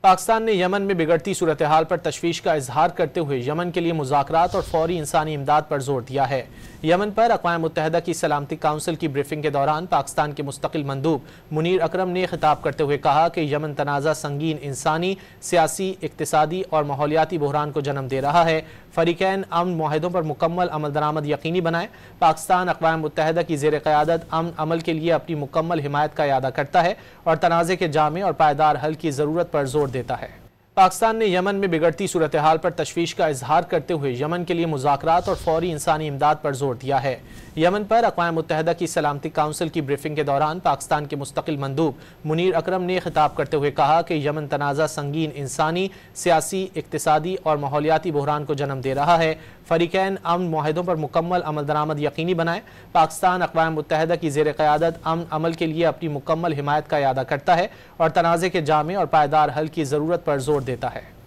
پاکستان نے یمن میں بگڑتی صورتحال پر تشویش کا اظہار کرتے ہوئے یمن کے لیے مذاکرات اور فوری انسانی امداد پر زور دیا ہے۔ یمن پر اقوام متحدہ کی سلامتی کونسل کی بریفنگ کے دوران پاکستان کے مستقل مندوب منیر اکرم نے خطاب کرتے ہوئے کہا کہ یمن تنازع سنگین انسانی، سیاسی، اقتصادی اور ماحولیاتی بحران کو جنم دے رہا ہے۔ فریقین امن معاہدوں پر مکمل عمل درآمد یقینی بنائیں۔ پاکستان اقوام متحدہ کی زیر قیادت امن عمل کے لیے اپنی مکمل حمایت کا اعادہ کرتا ہے اور تنازع کے جامع اور پائیدار حل کی ضرورت پر زور دیتا ہے۔ پاکستان نے یمن میں بگڑتی صورتحال پر تشویش کا اظہار کرتے ہوئے یمن کے لیے مذاکرات اور فوری انسانی امداد پر زور دیا ہے۔ یمن پر اقوام متحدہ کی سلامتی کونسل کی بریفنگ کے دوران پاکستان کے مستقل مندوب منیر اکرم نے خطاب کرتے ہوئے کہا کہ یمن تنازع سنگین انسانی، سیاسی، اقتصادی اور ماحولیاتی بحران کو جنم دے رہا ہے۔ فریقین امن معاہدوں پر مکمل عمل درآمد یقینی بنائیں۔ پاکستان اقوام متحدہ کی زیر قیادت امن عمل کے لیے اپنی مکمل حمایت کا اعادہ کرتا ہے اور تنازع کے جامع اور پائیدار حل کی ضرورت پر زور دیتا ہے۔